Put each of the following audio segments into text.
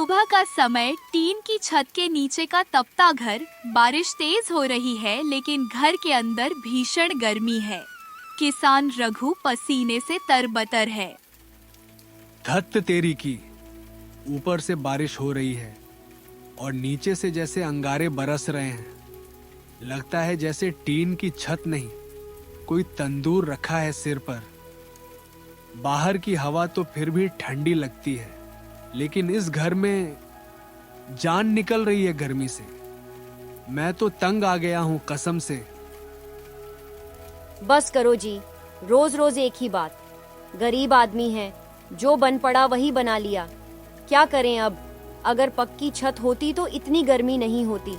सुबह का समय, टीन की छत के नीचे का तपता घर। बारिश तेज हो रही है लेकिन घर के अंदर भीषण गर्मी है। किसान रघु पसीने से तरबतर है। धत्त तेरी की, ऊपर से बारिश हो रही है और नीचे से जैसे अंगारे बरस रहे हैं। लगता है जैसे टीन की छत नहीं, कोई तंदूर रखा है सिर पर। बाहर की हवा तो फिर भी ठंडी लगती है, लेकिन इस घर में जान निकल रही है गर्मी से। मैं तो तंग आ गया हूं कसम से। बस करो जी, रोज रोज एक ही बात। गरीब आदमी है, जो बन पड़ा वही बना लिया। क्या करें अब? अगर पक्की छत होती तो इतनी गर्मी नहीं होती।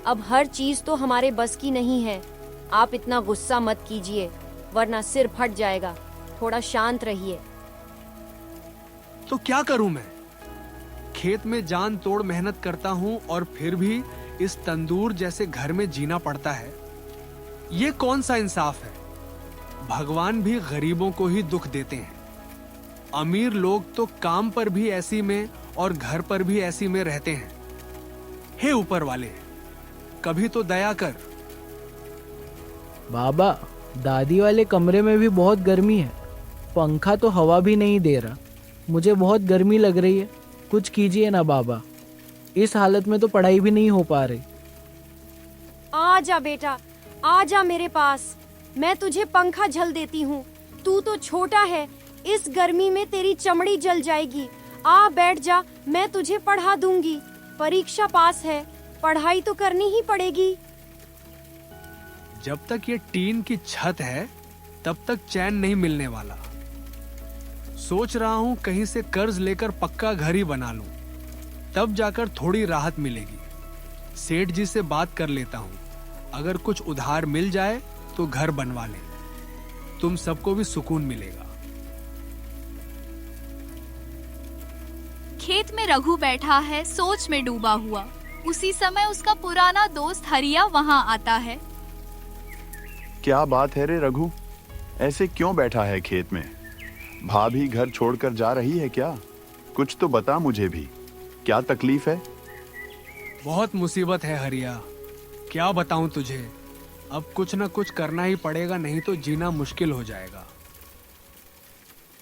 अब हर चीज तो हमारे बस की नहीं है। आप इतना गुस्सा मत कीजिए, वरना सिर फट जाएगा। थोड़ा शांत रहिए। तो क्या करूं मैं? खेत में जान तोड़ मेहनत करता हूं और फिर भी इस तंदूर जैसे घर में जीना पड़ता है। ये कौन सा इंसाफ है? भगवान भी गरीबों को ही दुख देते हैं। अमीर लोग तो काम पर भी ऐसी में और घर पर भी ऐसी में रहते हैं। हे ऊपर वाले, कभी तो दया कर। बाबा, दादी वाले कमरे में भी बहुत गर्मी है। पंखा तो हवा भी नहीं दे रहा। मुझे बहुत गर्मी लग रही है। कुछ कीजिए ना बाबा, इस हालत में तो पढ़ाई भी नहीं हो पा रही। आ जा बेटा, आ जा मेरे पास। मैं तुझे पंखा झल देती हूँ। तू तो छोटा है, इस गर्मी में तेरी चमड़ी जल जाएगी। आ बैठ जा, मैं तुझे पढ़ा दूंगी। परीक्षा पास है, पढ़ाई तो करनी ही पड़ेगी। जब तक ये टीन की छत है तब तक चैन नहीं मिलने वाला। सोच रहा हूं कहीं से कर्ज लेकर पक्का घर ही बना लूं, तब जाकर थोड़ी राहत मिलेगी। सेठ जी से बात कर लेता हूं, अगर कुछ उधार मिल जाए तो घर बनवा ले। तुम सबको भी सुकून मिलेगा। खेत में रघु बैठा है, सोच में डूबा हुआ। उसी समय उसका पुराना दोस्त हरिया वहां आता है। क्या बात है रे रघु, ऐसे क्यों बैठा है खेत में? भाभी घर छोड़कर जा रही है क्या? कुछ तो बता मुझे भी, क्या तकलीफ है? बहुत मुसीबत है हरिया, क्या बताऊं तुझे। अब कुछ न कुछ करना ही पड़ेगा, नहीं तो जीना मुश्किल हो जाएगा।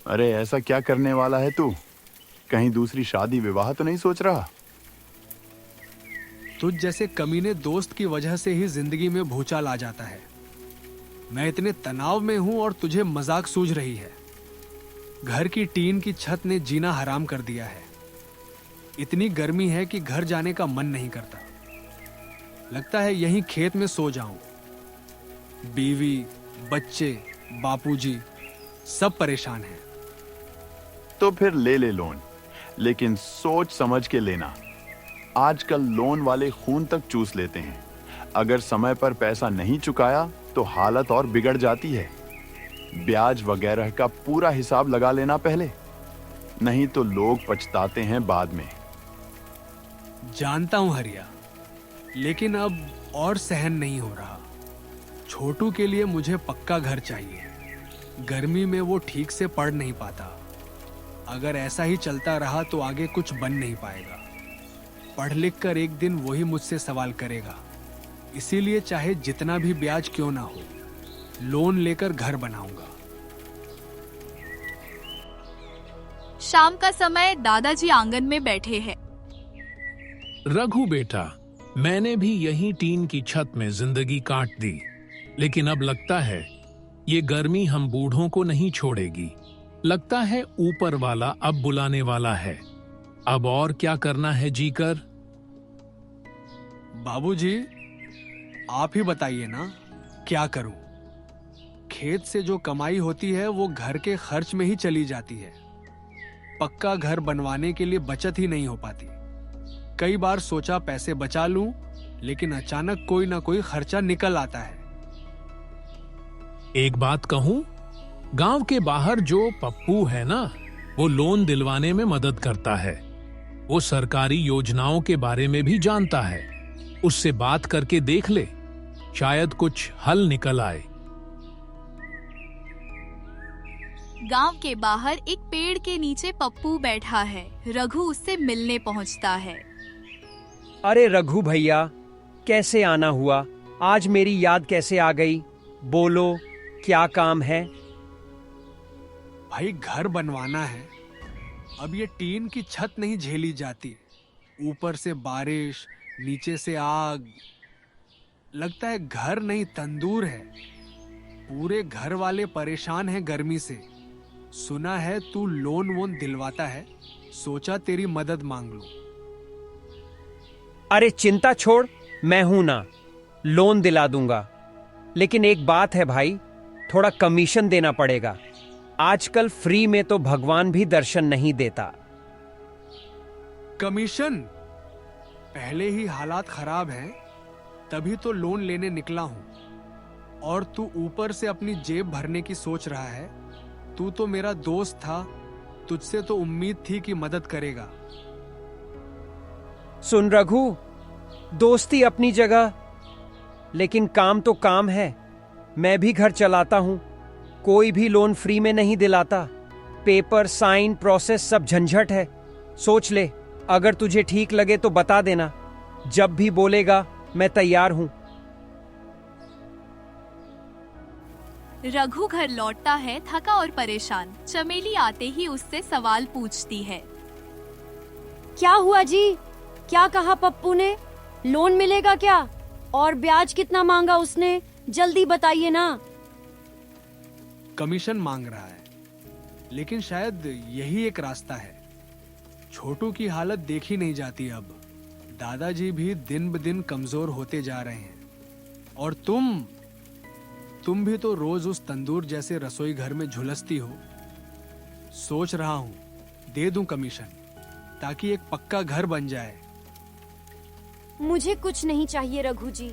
अरे ऐसा क्या करने वाला है तू? कहीं दूसरी शादी विवाह तो नहीं सोच रहा? तुझ जैसे कमीने दोस्त की वजह से ही जिंदगी में भूचाल आ जाता है। मैं इतने तनाव में हूं और तुझे मजाक सूझ रही है। घर की टीन की छत ने जीना हराम कर दिया है। इतनी गर्मी है कि घर जाने का मन नहीं करता। लगता है यहीं खेत में सो जाऊं। बीवी, बच्चे, बापूजी सब परेशान हैं। तो फिर ले ले लोन, लेकिन सोच समझ के लेना। आजकल लोन वाले खून तक चूस लेते हैं। अगर समय पर पैसा नहीं चुकाया तो हालत और बिगड़ जाती है। ब्याज वगैरह का पूरा हिसाब लगा लेना पहले, नहीं तो लोग पछताते हैं बाद में। जानता हूं हरिया, लेकिन अब और सहन नहीं हो रहा। छोटू के लिए मुझे पक्का घर चाहिए। गर्मी में वो ठीक से पढ़ नहीं पाता। अगर ऐसा ही चलता रहा तो आगे कुछ बन नहीं पाएगा। पढ़ लिख कर एक दिन वही मुझसे सवाल करेगा। इसीलिए चाहे जितना भी ब्याज क्यों ना हो, लोन लेकर घर बनाऊंगा। शाम का समय, दादाजी आंगन में बैठे हैं। रघु बेटा, मैंने भी यही टीन की छत में जिंदगी काट दी, लेकिन अब लगता है ये गर्मी हम बूढ़ों को नहीं छोड़ेगी। लगता है ऊपर वाला अब बुलाने वाला है। अब और क्या करना है जीकर? बाबूजी, आप ही बताइए ना, क्या करूं? खेत से जो कमाई होती है वो घर के खर्च में ही चली जाती है। पक्का घर बनवाने के लिए बचत ही नहीं हो पाती। कई बार सोचा पैसे बचा लूं, लेकिन अचानक कोई ना कोई खर्चा निकल आता है। एक बात कहूं, गांव के बाहर जो पप्पू है ना, वो लोन दिलवाने में मदद करता है। वो सरकारी योजनाओं के बारे में भी जानता है। उससे बात करके देख ले, शायद कुछ हल निकल आए। गांव के बाहर एक पेड़ के नीचे पप्पू बैठा है। रघु उससे मिलने पहुंचता है। अरे रघु भैया, कैसे आना हुआ? आज मेरी याद कैसे आ गई? बोलो, क्या काम है? भाई घर बनवाना है। अब ये टीन की छत नहीं झेली जाती। ऊपर से बारिश, नीचे से आग। लगता है घर नहीं तंदूर है। पूरे घर वाले परेशान हैं गर्मी से। सुना है तू लोन वोन दिलवाता है, सोचा तेरी मदद मांग लूं। अरे चिंता छोड़, मैं हूं ना, लोन दिला दूंगा। लेकिन एक बात है भाई, थोड़ा कमीशन देना पड़ेगा। आजकल फ्री में तो भगवान भी दर्शन नहीं देता। कमीशन? पहले ही हालात खराब हैं, तभी तो लोन लेने निकला हूं। और तू ऊपर से अपनी जेब भरने की सोच रहा है। तू तो मेरा दोस्त था, तुझसे तो उम्मीद थी कि मदद करेगा। सुन रघु, दोस्ती अपनी जगह, लेकिन काम तो काम है। मैं भी घर चलाता हूं, कोई भी लोन फ्री में नहीं दिलाता। पेपर, साइन, प्रोसेस सब झंझट है। सोच ले, अगर तुझे ठीक लगे तो बता देना। जब भी बोलेगा मैं तैयार हूं। रघु घर लौटता है थका और परेशान। चमेली आते ही उससे सवाल पूछती है। क्या हुआ जी? क्या कहा पप्पू ने? लोन मिलेगा क्या? और ब्याज कितना मांगा उसने? जल्दी बताइए ना। कमीशन मांग रहा है, लेकिन शायद यही एक रास्ता है। छोटू की हालत देखी नहीं जाती अब। दादाजी भी दिन ब दिन कमजोर होते जा रहे हैं। और तुम भी तो रोज उस तंदूर जैसे रसोई घर में झुलसती हो। सोच रहा हूं दे दूं कमीशन, ताकि एक पक्का घर बन जाए। मुझे कुछ नहीं चाहिए रघु जी,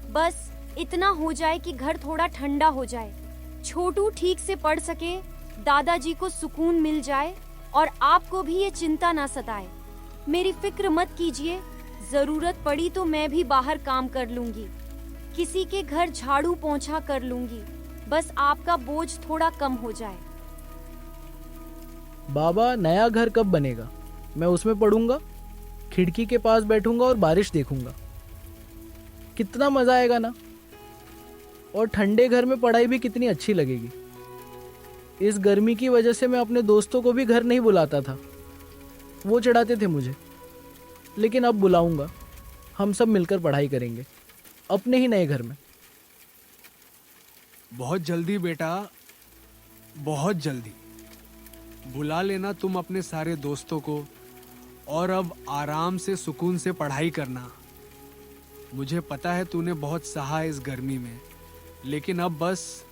बस इतना हो जाए कि घर थोड़ा ठंडा हो जाए, छोटू ठीक से पढ़ सके, दादाजी को सुकून मिल जाए और आपको भी ये चिंता ना सताए। मेरी फिक्र मत कीजिए, जरूरत पड़ी तो मैं भी बाहर काम कर लूंगी, किसी के घर झाड़ू पोंछा कर लूंगी। बस आपका बोझ थोड़ा कम हो जाए। बाबा, नया घर कब बनेगा? मैं उसमें पढ़ूंगा, खिड़की के पास बैठूंगा और बारिश देखूंगा। कितना मजा आएगा ना। और ठंडे घर में पढ़ाई भी कितनी अच्छी लगेगी। इस गर्मी की वजह से मैं अपने दोस्तों को भी घर नहीं बुलाता था, वो चिढ़ाते थे मुझे। लेकिन अब बुलाऊंगा, हम सब मिलकर पढ़ाई करेंगे अपने ही नए घर में। बहुत जल्दी बेटा, बहुत जल्दी बुला लेना तुम अपने सारे दोस्तों को। और अब आराम से सुकून से पढ़ाई करना। मुझे पता है तूने बहुत सहा इस गर्मी में, लेकिन अब बस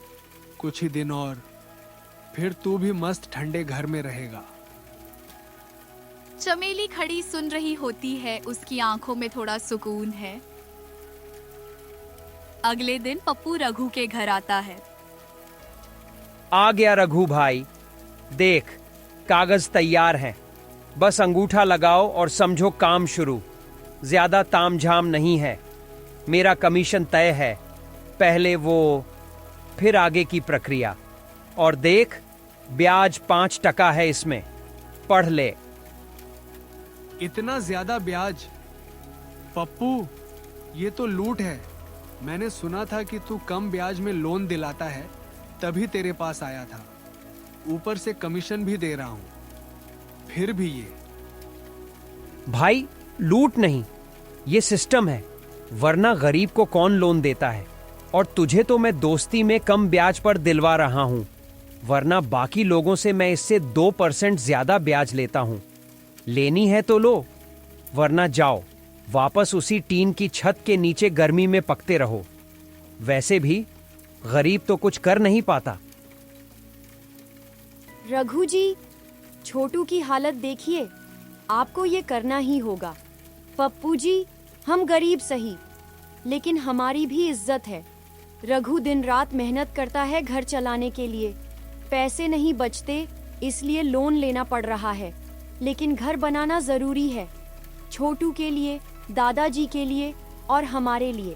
कुछ ही दिन और, फिर तू भी मस्त ठंडे घर में रहेगा। चमेली खड़ी सुन रही होती है, उसकी आंखों में थोड़ा सुकून है। अगले दिन पप्पू रघु के घर आता है। आ गया रघु भाई, देख कागज तैयार है, बस अंगूठा लगाओ और समझो काम शुरू। ज्यादा तामझाम नहीं है, मेरा कमीशन तय है। पहले वो, फिर आगे की प्रक्रिया। और देख, ब्याज 5% है इसमें, पढ़ ले। इतना ज्यादा ब्याज? पप्पू, ये तो लूट है। मैंने सुना था कि तू कम ब्याज में लोन दिलाता है, तभी तेरे पास आया था। ऊपर से कमीशन भी दे रहा हूं, फिर भी ये। भाई लूट नहीं, ये सिस्टम है, वरना गरीब को कौन लोन देता है। और तुझे तो मैं दोस्ती में कम ब्याज पर दिलवा रहा हूं, वरना बाकी लोगों से मैं इससे 2% ज्यादा ब्याज लेता हूं। लेनी है तो लो, वरना जाओ वापस उसी टीन की छत के नीचे गर्मी में पकते रहो। वैसे भी गरीब तो कुछ कर नहीं पाता। रघु जी, छोटू की हालत देखिए, आपको ये करना ही होगा। पप्पू जी, हम गरीब सही, लेकिन हमारी भी इज्जत है। रघु दिन रात मेहनत करता है घर चलाने के लिए, पैसे नहीं बचते, इसलिए लोन लेना पड़ रहा है। लेकिन घर बनाना जरूरी है, छोटू के लिए, दादाजी के लिए और हमारे लिए।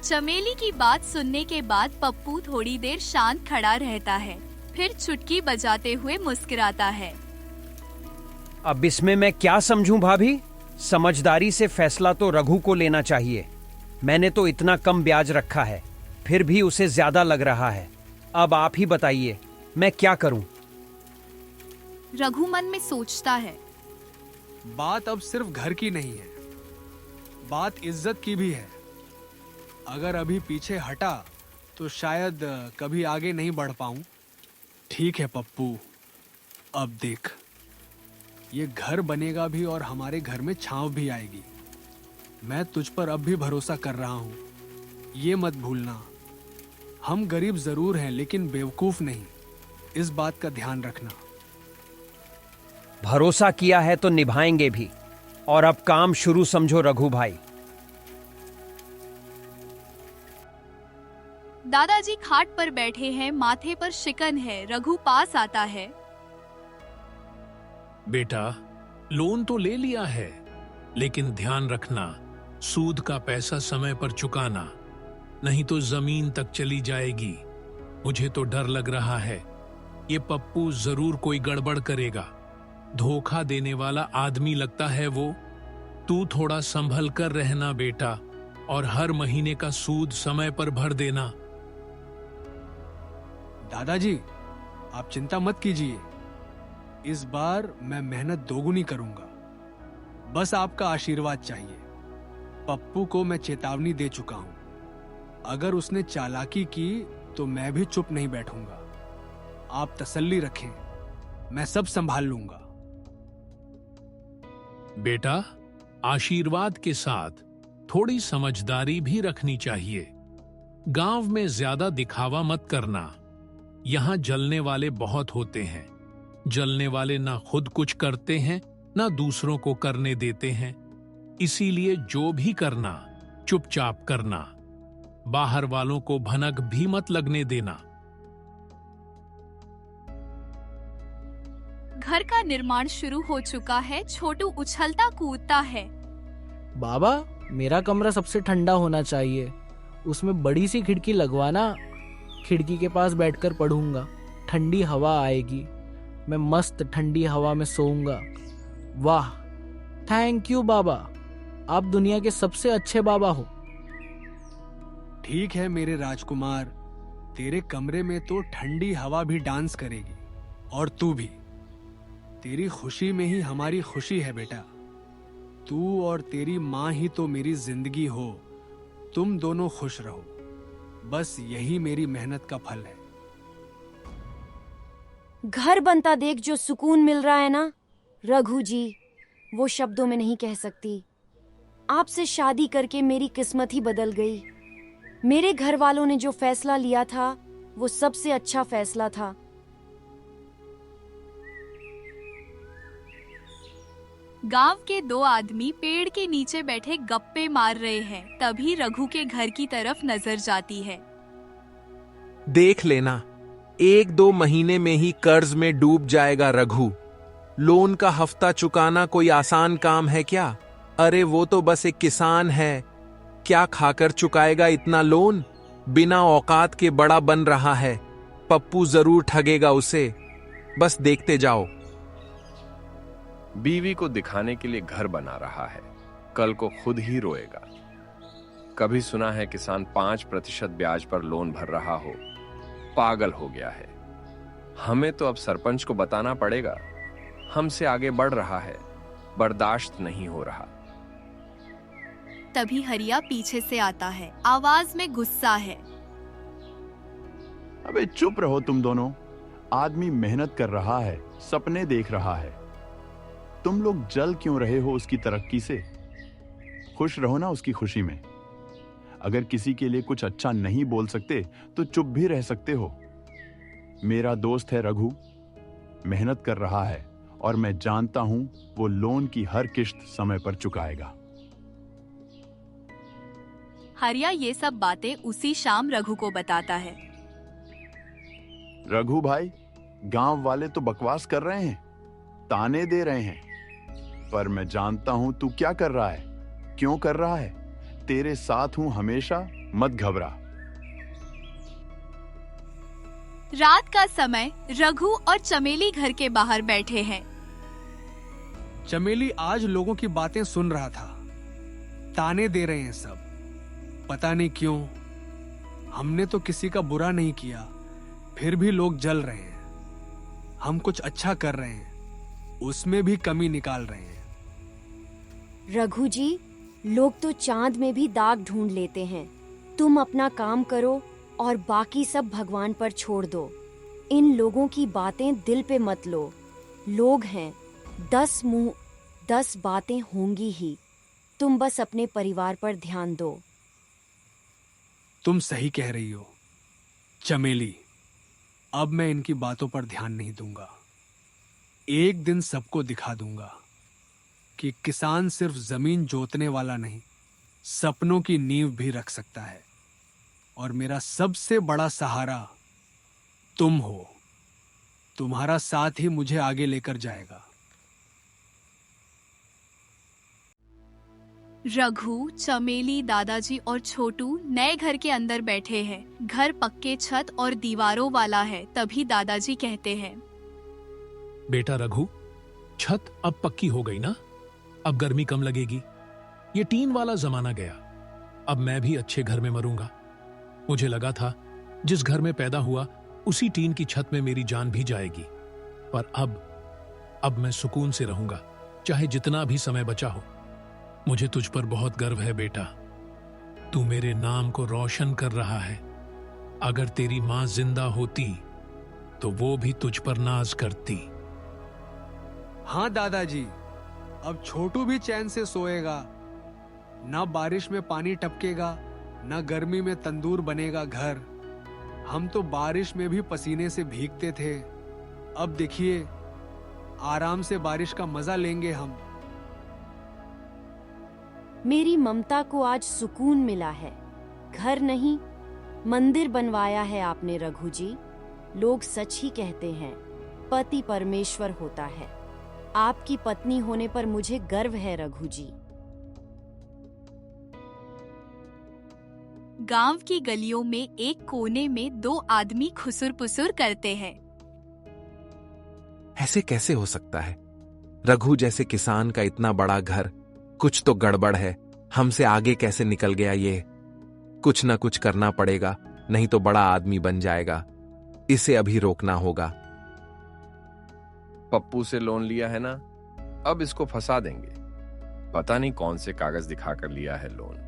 चमेली की बात सुनने के बाद पप्पू थोड़ी देर शांत खड़ा रहता है। फिर चुटकी बजाते हुए मुस्कुराता है। अब इसमें मैं क्या समझूं भाभी? समझदारी से फैसला तो रघु को लेना चाहिए। मैंने तो इतना कम ब्याज रखा है, फिर भी उसे ज्यादा लग रहा है। अब आप ही बताइए, मैं क्या करूं? रघु मन में सोचता है। बात अब सिर्फ घर की नहीं है, बात इज्जत की भी है। अगर अभी पीछे हटा तो शायद कभी आगे नहीं बढ़ पाऊं। ठीक है पप्पू, अब देख, ये घर बनेगा भी और हमारे घर में छांव भी आएगी। मैं तुझ पर अब भी भरोसा कर रहा हूं, ये मत भूलना। हम गरीब जरूर हैं लेकिन बेवकूफ नहीं, इस बात का ध्यान रखना। भरोसा किया है तो निभाएंगे भी। और अब काम शुरू समझो रघु भाई। दादाजी खाट पर बैठे हैं, माथे पर शिकन है। रघु पास आता है। बेटा, लोन तो ले लिया है, लेकिन ध्यान रखना, सूद का पैसा समय पर चुकाना, नहीं तो जमीन तक चली जाएगी। मुझे तो डर लग रहा है, ये पप्पू जरूर कोई गड़बड़ करेगा। धोखा देने वाला आदमी लगता है वो। तू थोड़ा संभल कर रहना बेटा, और हर महीने का सूद समय पर भर देना। दादाजी, आप चिंता मत कीजिए, इस बार मैं मेहनत दोगुनी करूंगा। बस आपका आशीर्वाद चाहिए। पप्पू को मैं चेतावनी दे चुका हूं, अगर उसने चालाकी की तो मैं भी चुप नहीं बैठूंगा। आप तसल्ली रखें, मैं सब संभाल लूंगा। बेटा, आशीर्वाद के साथ थोड़ी समझदारी भी रखनी चाहिए। गांव में ज्यादा दिखावा मत करना। यहां जलने वाले बहुत होते हैं। जलने वाले ना खुद कुछ करते हैं, ना दूसरों को करने देते हैं। इसीलिए जो भी करना, चुपचाप करना। बाहर वालों को भनक भी मत लगने देना। घर का निर्माण शुरू हो चुका है। छोटू उछलता कूदता है। बाबा, मेरा कमरा सबसे ठंडा होना चाहिए। उसमें बड़ी सी खिड़की लगवाना। खिड़की के पास बैठकर पढ़ूंगा, ठंडी हवा आएगी। मैं मस्त ठंडी हवा में सोऊंगा। वाह, थैंक यू बाबा, आप दुनिया के सबसे अच्छे बाबा हो। ठीक है मेरे राजकुमार, तेरे कमरे में तो ठंडी हवा भी डांस करेगी, और तू भी। तेरी खुशी में ही हमारी खुशी है बेटा। तू और तेरी माँ ही तो मेरी जिंदगी हो। तुम दोनों खुश रहो, बस यही मेरी मेहनत का फल है। घर बनता देख जो सुकून मिल रहा है ना रघु जी, वो शब्दों में नहीं कह सकती। आपसे शादी करके मेरी किस्मत ही बदल गई। मेरे घर वालों ने जो फैसला लिया था वो सबसे अच्छा फैसला था। गांव के दो आदमी पेड़ के नीचे बैठे गप्पे मार रहे हैं। तभी रघु के घर की तरफ नजर जाती है। देख लेना, 1-2 महीने में ही कर्ज में डूब जाएगा रघु। लोन का हफ्ता चुकाना कोई आसान काम है क्या? अरे वो तो बस एक किसान है, क्या खाकर चुकाएगा इतना लोन? बिना औकात के बड़ा बन रहा है। पप्पू जरूर ठगेगा उसे, बस देखते जाओ। बीवी को दिखाने के लिए घर बना रहा है, कल को खुद ही रोएगा। कभी सुना है किसान 5% ब्याज पर लोन भर रहा हो? पागल हो गया है। हमें तो अब सरपंच को बताना पड़ेगा। हमसे आगे बढ़ रहा है, बर्दाश्त नहीं हो रहा। तभी हरिया पीछे से आता है, आवाज में गुस्सा है। अबे चुप रहो तुम दोनों। आदमी मेहनत कर रहा है, सपने देख रहा है। तुम लोग जल क्यों रहे हो उसकी तरक्की से? खुश रहो ना उसकी खुशी में। अगर किसी के लिए कुछ अच्छा नहीं बोल सकते तो चुप भी रह सकते हो। मेरा दोस्त है रघु, मेहनत कर रहा है और मैं जानता हूं वो लोन की हर किश्त समय पर चुकाएगा। हरिया ये सब बातें उसी शाम रघु को बताता है। रघु भाई, गांव वाले तो बकवास कर रहे हैं, ताने दे रहे हैं, पर मैं जानता हूं तू क्या कर रहा है, क्यों कर रहा है। तेरे साथ हूं हमेशा, मत घबरा। रात का समय रघु और चमेली घर के बाहर बैठे हैं। चमेली आज लोगों की बातें सुन रहा था। ताने दे रहे हैं सब, पता नहीं क्यों। हमने तो किसी का बुरा नहीं किया, फिर भी लोग जल रहे हैं। हम कुछ अच्छा कर रहे हैं, उसमें भी कमी निकाल रहे हैं। रघु जी, लोग तो चांद में भी दाग ढूंढ लेते हैं। तुम अपना काम करो और बाकी सब भगवान पर छोड़ दो। इन लोगों की बातें दिल पे मत लो। लोग हैं, 10 मुंह 10 बातें होंगी ही। तुम बस अपने परिवार पर ध्यान दो। तुम सही कह रही हो चमेली, अब मैं इनकी बातों पर ध्यान नहीं दूंगा। एक दिन सबको दिखा दूंगा कि किसान सिर्फ जमीन जोतने वाला नहीं, सपनों की नींव भी रख सकता है। और मेरा सबसे बड़ा सहारा तुम हो। तुम्हारा साथ ही मुझे आगे लेकर जाएगा। रघु, चमेली, दादाजी और छोटू नए घर के अंदर बैठे हैं। घर पक्के छत और दीवारों वाला है। तभी दादाजी कहते हैं, बेटा रघु, छत अब पक्की हो गई ना, अब गर्मी कम लगेगी। ये टीन वाला जमाना गया, अब मैं भी अच्छे घर में मरूंगा। मुझे लगा था जिस घर में पैदा हुआ उसी टीन की छत में मेरी जान भी जाएगी, पर अब मैं सुकून से रहूंगा, चाहे जितना भी समय बचा हो। मुझे तुझ पर बहुत गर्व है बेटा, तू मेरे नाम को रोशन कर रहा है। अगर तेरी मां जिंदा होती तो वो भी तुझ पर नाज करती। हाँ दादाजी, अब छोटू भी चैन से सोएगा। ना बारिश में पानी टपकेगा, ना गर्मी में तंदूर बनेगा घर। हम तो बारिश में भी पसीने से भीगते थे, अब देखिए आराम से बारिश का मजा लेंगे हम। मेरी ममता को आज सुकून मिला है। घर नहीं, मंदिर बनवाया है आपने रघु जी। लोग सच ही कहते हैं, पति परमेश्वर होता है। आपकी पत्नी होने पर मुझे गर्व है रघु जी। गांव की गलियों में एक कोने में 2 आदमी खुसुर पुसुर करते हैं। ऐसे कैसे हो सकता है? रघु जैसे किसान का इतना बड़ा घर, कुछ तो गड़बड़ है। हमसे आगे कैसे निकल गया ये? कुछ ना कुछ करना पड़ेगा, नहीं तो बड़ा आदमी बन जाएगा। इसे अभी रोकना होगा। पप्पू से लोन लिया है ना, अब इसको फंसा देंगे। पता नहीं कौन से कागज दिखाकर लिया है लोन।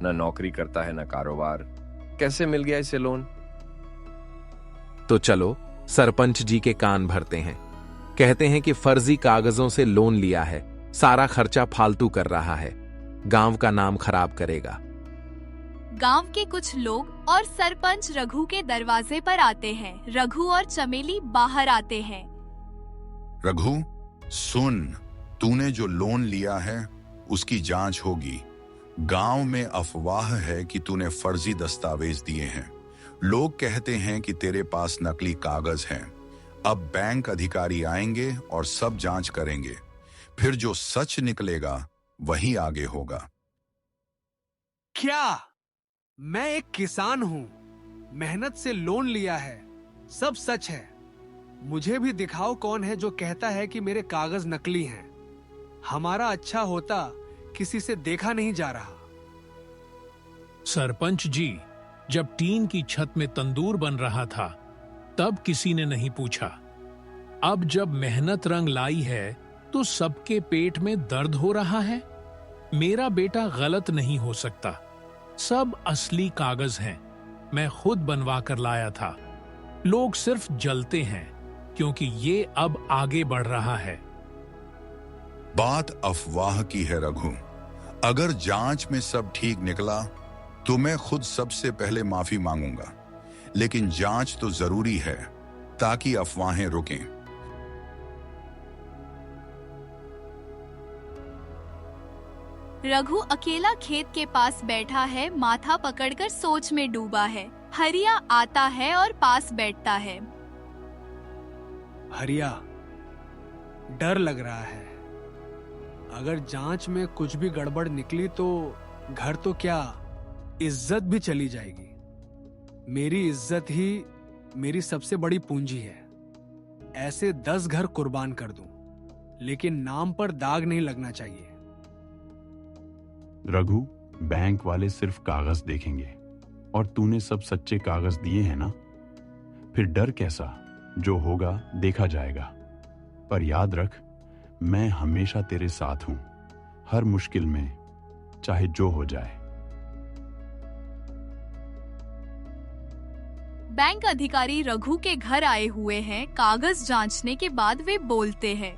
ना नौकरी करता है ना कारोबार, कैसे मिल गया इसे लोन? तो चलो सरपंच जी के कान भरते हैं। कहते हैं कि फर्जी कागजों से लोन लिया है, सारा खर्चा फालतू कर रहा है, गांव का नाम खराब करेगा। गांव के कुछ लोग और सरपंच रघु के दरवाजे पर आते हैं। रघु और चमेली बाहर आते हैं। रघु, सुन, तूने जो लोन लिया है उसकी जांच होगी। गांव में अफवाह है कि तूने फर्जी दस्तावेज दिए हैं। लोग कहते हैं कि तेरे पास नकली कागज हैं। अब बैंक अधिकारी आएंगे और सब जांच करेंगे, फिर जो सच निकलेगा वही आगे होगा। क्या? मैं एक किसान हूं, मेहनत से लोन लिया है, सब सच है। मुझे भी दिखाओ कौन है जो कहता है कि मेरे कागज नकली हैं। हमारा अच्छा होता, किसी से देखा नहीं जा रहा। सरपंच जी, जब टीन की छत में तंदूर बन रहा था तब किसी ने नहीं पूछा। अब जब मेहनत रंग लाई है तो सबके पेट में दर्द हो रहा है। मेरा बेटा गलत नहीं हो सकता, सब असली कागज हैं, मैं खुद बनवा कर लाया था। लोग सिर्फ जलते हैं क्योंकि ये अब आगे बढ़ रहा है। बात अफवाह की है रघु। अगर जांच में सब ठीक निकला तो मैं खुद सबसे पहले माफी मांगूंगा, लेकिन जांच तो जरूरी है ताकि अफवाहें रुकें। रघु अकेला खेत के पास बैठा है, माथा पकड़कर सोच में डूबा है। हरिया आता है और पास बैठता है। हरिया, डर लग रहा है। अगर जांच में कुछ भी गड़बड़ निकली तो घर तो क्या, इज्जत भी चली जाएगी। मेरी इज्जत ही मेरी सबसे बड़ी पूंजी है। ऐसे 10 घर कुर्बान कर दूं, लेकिन नाम पर दाग नहीं लगना चाहिए। रघु, बैंक वाले सिर्फ कागज देखेंगे और तूने सब सच्चे कागज दिए हैं ना, फिर डर कैसा, जो होगा देखा जाएगा। पर याद रख, मैं हमेशा तेरे साथ हूं, हर मुश्किल में, चाहे जो हो जाए। बैंक अधिकारी रघु के घर आए हुए हैं। कागज जांचने के बाद वे बोलते हैं,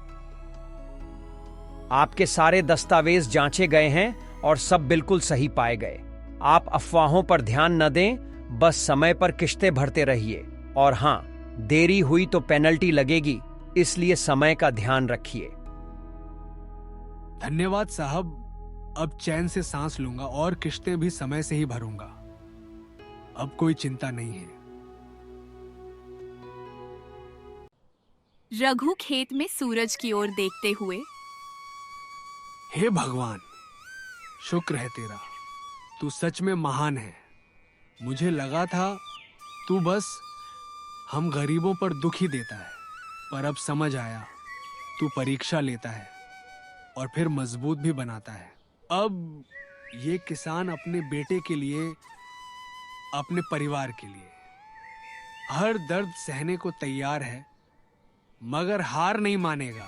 आपके सारे दस्तावेज जांचे गए हैं और सब बिल्कुल सही पाए गए। आप अफवाहों पर ध्यान न दें, बस समय पर किश्तें भरते रहिए। और हाँ, देरी हुई तो पेनल्टी लगेगी, इसलिए समय का ध्यान रखिए। धन्यवाद साहब, अब चैन से सांस लूंगा और किश्तें भी समय से ही भरूंगा। अब कोई चिंता नहीं है। रघु खेत में सूरज की ओर देखते हुए, हे भगवान, शुक्र है तेरा, तू सच में महान है। मुझे लगा था तू बस हम गरीबों पर दुख ही देता है, पर अब समझ आया तू परीक्षा लेता है और फिर मजबूत भी बनाता है। अब ये किसान अपने बेटे के लिए, अपने परिवार के लिए हर दर्द सहने को तैयार है, मगर हार नहीं मानेगा।